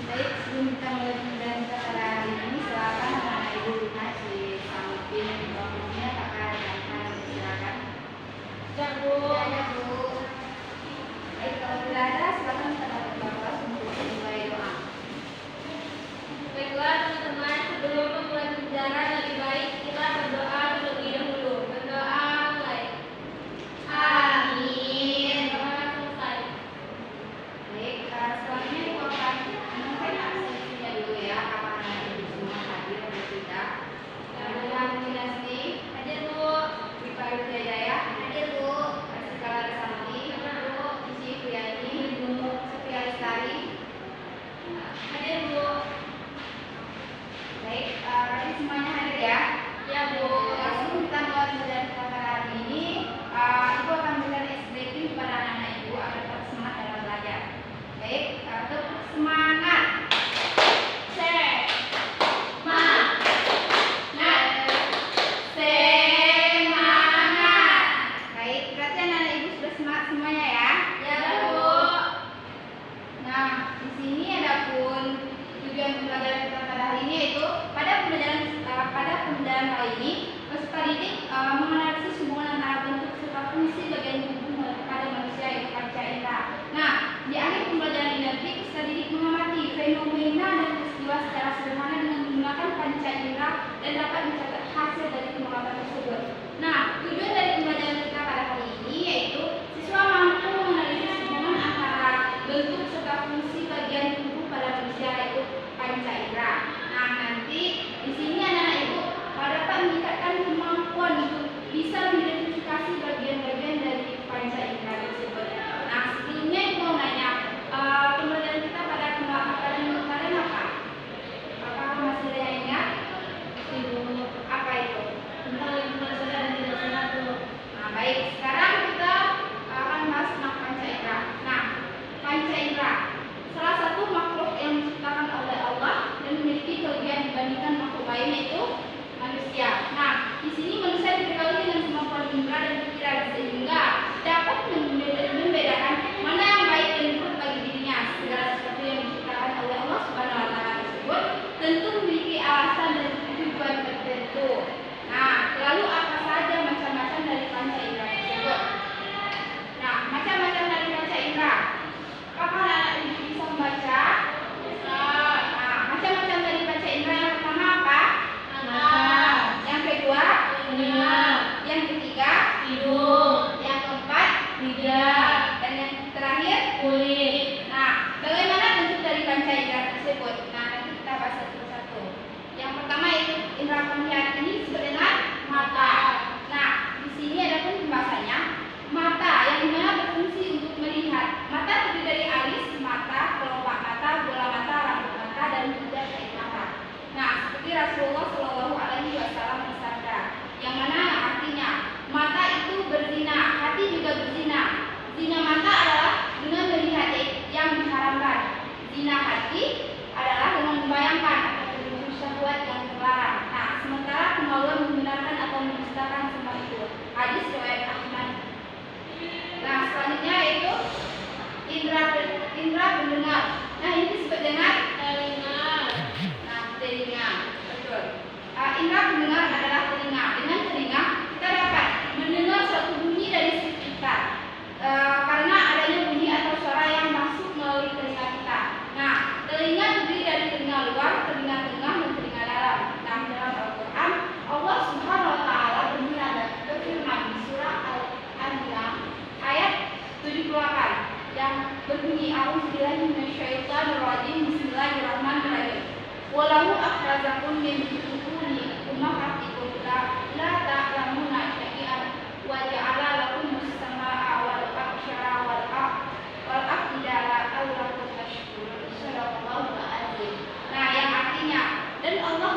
Baik, sebelum kita mulai pembelajaran kita pada hari ini, silakan anak-anak ibu lunas di samping bangkunya kakak dan kakak silakan. Ya, Bu. Ya, Bu. Baik, kalau tidak ada, silakan kita dapat bapak untuk memulai doa. Baiklah teman-teman, sebelum memulai pembelajaran lebih baik kita berdoa terlebih dahulu. Berdoa mulai. Amin. Doa selesai. Baik, selanjutnya ibu akan mengumumkan absensinya dulu ya, apakah anak ibu semua hadir atau tidak. Yang dinasti Hadir, Bu. Ibu Hidayah, Hadir, Bu. Sekala Resanti, Bu. Isi Priyani, Sophia Lestari. Hadir, Bu. Baik, berarti semuanya hadir ya. Ya, Bu. Langsung kita mulai pembelajaran kita pada hari ini. Ibu akan berikan exciting kepada anak-anak ibu agar tetap semangat dalam belajar. Baik, untuk semangat. Semangat. Baik, berarti anak-anak ibu sudah semangat semuanya ya. Ya, Bu. Nah, di sini adapun tujuan pembelajaran kita pada hari ini yaitu pada pembelajaran kali ini peserta didik menganalisis hubungan antara bentuk serta fungsi bagian tubuh pada manusia yaitu panca indera. Nah, di akhir pembelajaran ini nanti peserta didik mengamati fenomena dan peristiwa secara sederhana dengan menggunakan panca indera dan dapat mencatat hasil dari pengamatan tersebut. Nah, tujuan dari pembelajaran kita pada hari ini yaitu siswa mampu menganalisis hubungan antara bentuk serta fungsi bagian tubuh pada manusia yaitu panca indera. Nah, nanti di sini anak-anak ibu dapat meningkatkan kemampuan untuk bisa mengidentifikasi bagian-bagian dari panca indera tersebut. Nah, sebelumnya ibu mau nanya, pembelajaran kita pada minggu kemarin apa? Apakah masih ada yang ingat? Ibu. Apa itu? Tentang lingkungan sehat dan tidak sehat, Bu. Nah, baik. Sekarang kita akan bahas tentang panca indera. Nah, panca indera salah satu makhluk yang diciptakan oleh Allah dan memiliki kelebihan dibandingkan makhluk lain yaitu manusia. Nah, di sini manusia dibekali dengan kemampuan indera dan pikiran sehingga dapat membedakan mana yang baik dan buruk bagi dirinya. Segala sesuatu yang diciptakan oleh Allah Subhanahu wa taala tersebut tentu memiliki alasan dan tujuan tertentu. Nah, lalu apa saja macam-macam dari panca indera tersebut? Nah, macam-macam dari panca indera. Apakah anak-anak ibu bisa membaca? Bisa. Nah, macam-macam dari panca indera yang pertama apa? Mata. Yang kedua? Telinga. Yang ketiga? Hidung. Yang keempat? Lidah. Dan yang terakhir? Kulit. Nah, bagaimana bentuk dari panca indera tersebut? Nah, nanti kita bahas satu persatu. Yang pertama yaitu indera penglihatan ini disebut dengan mata. Nah, di sini ada pun pembahasannya. Mata yang dimana berfungsi untuk melihat. Mata terdiri dari alis mata, kelopak mata, bola mata, rambut mata, dan juga tarik mata. Nah, seperti Rasulullah Shallallahu Alaihi Wasallam bersabda, yang mana artinya mata itu berzina, hati juga berzina. Zina mata adalah dengan melihat yang diharamkan. Zina hati adalah dengan membayangkan atau berbuat syahwat yang terlarang. Nah, sementara kemaluan membenarkan atau mendustakan semua itu. Hadis riwayat Ahmad. Nah, selanjutnya yaitu indera pendengar. Nah, ini disebut dengan Telinga. nah, telinga. Betul. Indera pendengar adalah telinga. Dengan telinga kita dapat mendengar suatu bunyi dari sekitar. Karena adanya bunyi atau suara yang masuk melalui telinga kita. Nah, telinga terdiri dari telinga luar, telinga tengah, dan telinga dalam. Nah, dalam Al-Quran, Allah Subhanahu wa taala berfirman di surah Al-An'am ayat 78 yang berbunyi a'udzubillahi minasyaitonirrajim bismillahirrahmanirrahim. Walau akhrajakum min butuni ummahatikum la ta'lamuna syai'an wa ja'ala lakumus samaa'a wal absara wal afida la'allakum tashkurun. Sadaqallahul azim. Nah, yang artinya dan Allah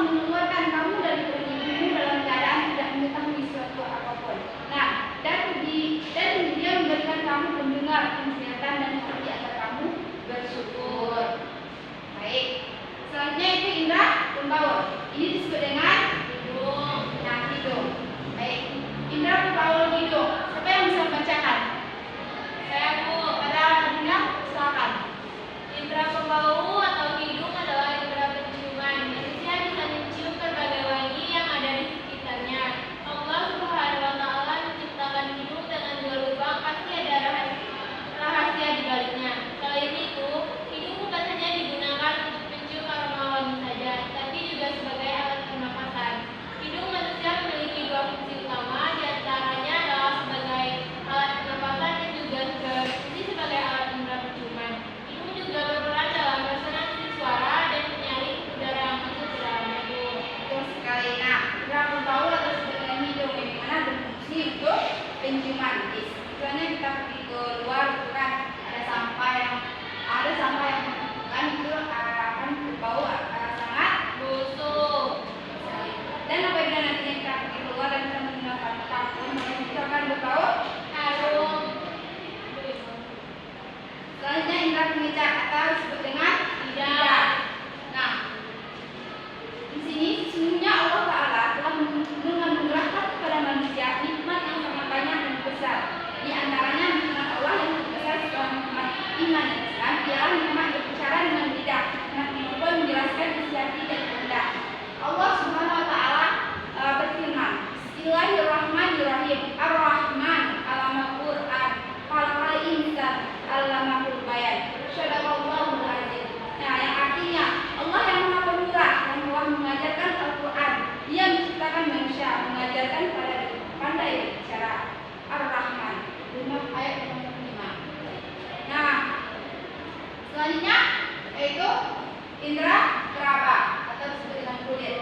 penciuman. Misalnya kita pergi ke luar itu kan ada sampah yang kan itu akan berbau sangat busuk, dan apabila nantinya kita pergi keluar dan kita menggunakan parfum maka itu akan berbau harum. selanjutnya indera pengincar atau disebut dengan Lidah. nah di sini sesungguhnya Allah Ta'ala telah menganugerahkan kepada manusia nikmat yang sangat banyak dan besar. Di antaranya nikmat Allah yang terbesar setelah nikmat iman dan Islam ialah nikmat berbicara dengan lidah. Nikmat itu menjelaskan isi hati dan kehendak. Allah Subhanahu Wa Ta'ala berfirman, Bismillahirrahmanirrahim. Ar-Rahman alamal Quran, khalaqal insan allamahul bayan. Shadaqallahul azim. Nah, yang artinya Allah yang Maha Pemurah yang telah mengajarkan Al-Quran. Dia menciptakan manusia, mengajarkan pada pandai berbicara. Ar-Rahman. Ayat 55. Nah, selanjutnya yaitu indera peraba atau disebut dengan kulit.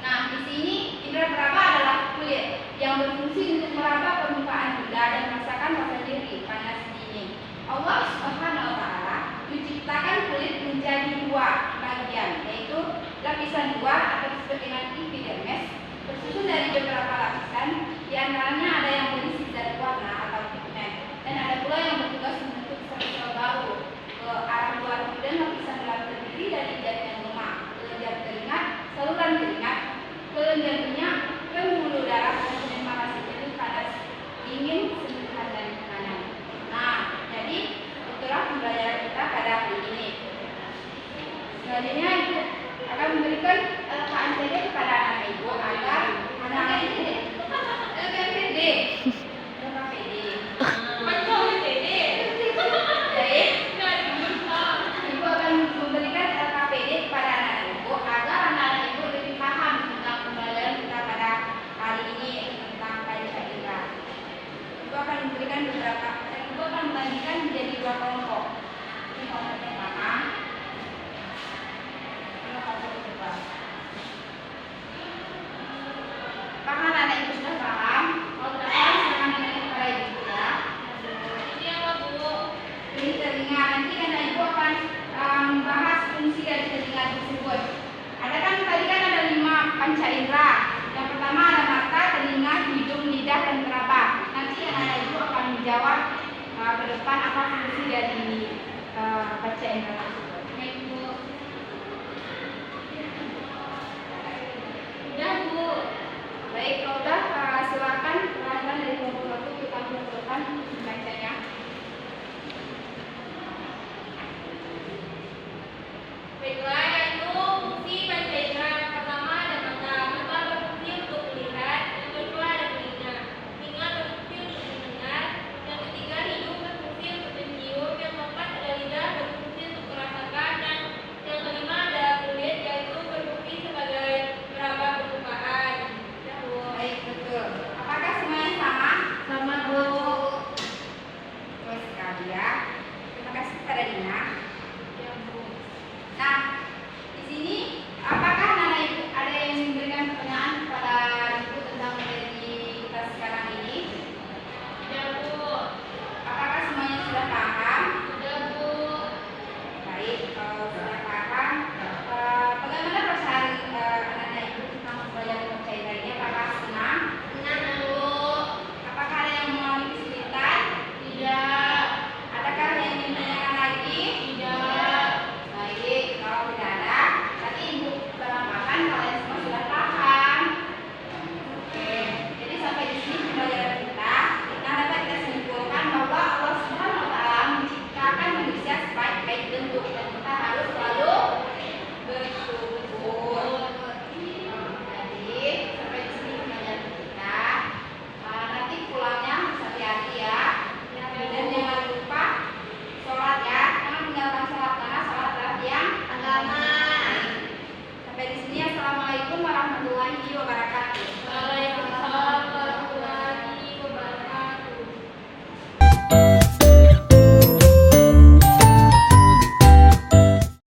Nah, di sini indera peraba adalah kulit yang berfungsi untuk meraba permukaan benda dan merasakan rasa nyeri, panas, dingin. Allah Subhanahu Wa Ta'ala menciptakan kulit menjadi dua bagian, yaitu lapisan luar atau disebut dengan epidermis, tersusun dari beberapa lapisan. Di antaranya ada yang berisi zat warna atau pigmen, dan ada pula yang bertugas membentuk sel-sel baru ke arah luar. Kemudian lapisan luar terdiri dari zat yang lemak, kelenjar keringat, saluran keringat, kelenjar minyak, pembuluh darah, dan penyembaran seperti panas, dingin, sentuhan, dan tekanan. Nah, jadi itulah pembelajaran kita pada hari ini. Selanjutnya itu akan memberikan KNPD kepada anak ibu agar anak ibu KNPD ibu akan memberikan LKPD kepada anak ibu agar anak ibu lebih paham tentang pembelajaran kita pada hari ini tentang Pancasila. Ibu akan memberikan ibu akan membagikan menjadi dua kelompok. Ini kelompok pertama. Apakah anak ibu sudah paham? Kalau tidak paham, silakan menanyakan kepada ibu ya. Ini apa, Bu? Ini telinga. Nanti anak ibu akan membahas fungsi dari telinga tersebut. Ada kan tadi kan ada 5 panca indera. Yang pertama ada mata, telinga, hidung, lidah, dan teraba. Nanti anak ibu akan menjawab ke depan apa fungsi dari panca indera tersebut.